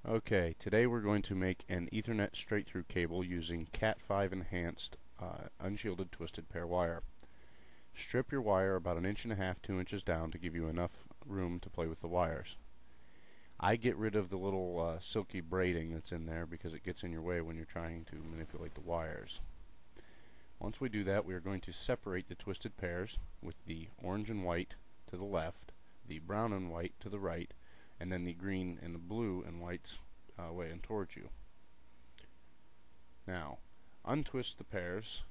Okay, today we're going to make an Ethernet straight-through cable using Cat5 enhanced unshielded twisted pair wire. Strip your wire about 1.5 to 2 inches down to give you enough room to play with the wires. I get rid of the little silky braiding that's in there because it gets in your way when you're trying to manipulate the wires. Once we do that, we are going to separate the twisted pairs with the orange and white to the left, the brown and white to the right, and then the green and the blue and whites weighing towards you. Now, untwist the pairs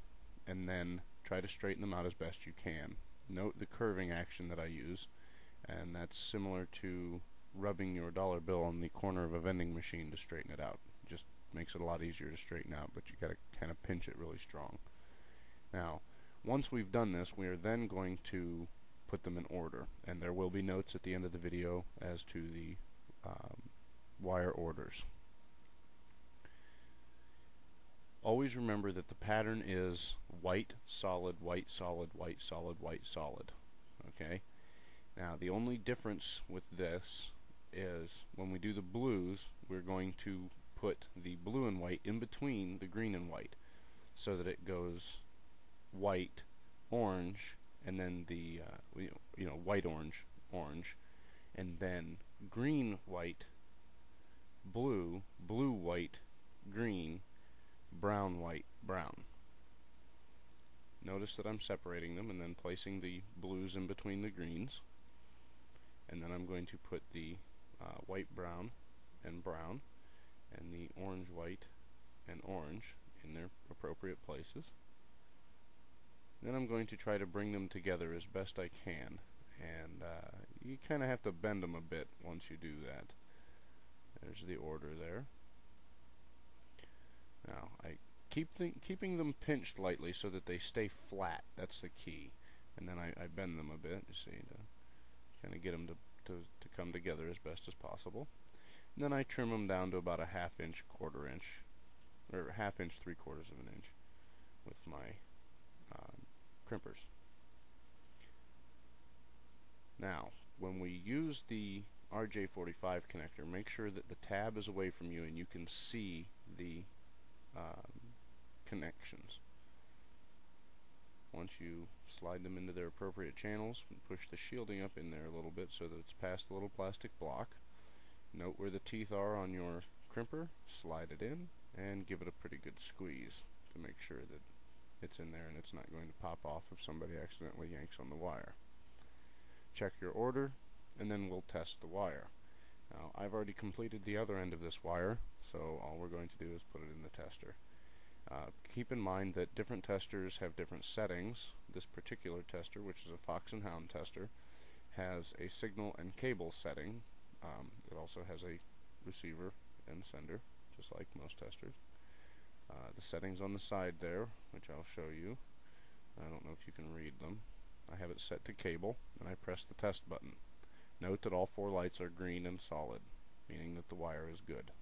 and then try to straighten them out as best you can. Note the curving action that I use, and that's similar to rubbing your dollar bill on the corner of a vending machine to straighten it out. It just makes it a lot easier to straighten out, but you got to kind of pinch it really strong. Now, once we've done this, we are then going to put them in order, and there will be notes at the end of the video as to the wire orders. Always remember that the pattern is white, solid, white, solid, white, solid, white, solid. Okay? Now, the only difference with this is when we do the blues, we're going to put the blue and white in between the green and white so that it goes white, orange, and then the white, orange, orange, and then green, white, blue, blue, white, green, brown, white, brown. Notice that I'm separating them and then placing the blues in between the greens, and then I'm going to put the white, brown, and brown, and the orange, white, and orange in their appropriate places. Then I'm going to try to bring them together as best I can, and you kind of have to bend them a bit once you do that. There's the order there. Now, I keeping them pinched lightly so that they stay flat. That's the key. And then I bend them a bit, you see, to kind of get them to come together as best as possible. And then I trim them down to about a 1/2 inch, 1/4 inch, or 1/2 inch, 3/4 of an inch with my crimpers. Now, when we use the RJ45 connector, make sure that the tab is away from you and you can see the connections. Once you slide them into their appropriate channels, push the shielding up in there a little bit so that it's past the little plastic block. Note where the teeth are on your crimper, slide it in, and give it a pretty good squeeze to make sure that it's in there and it's not going to pop off if somebody accidentally yanks on the wire. Check your order, and then we'll test the wire. Now, I've already completed the other end of this wire, so all we're going to do is put it in the tester. Keep in mind that different testers have different settings. This particular tester, which is a Fox and Hound tester, has a signal and cable setting. It also has a receiver and sender, just like most testers. The settings on the side there, which I'll show you, I don't know if you can read them. I have it set to cable, and I press the test button. Note that all 4 lights are green and solid, meaning that the wire is good.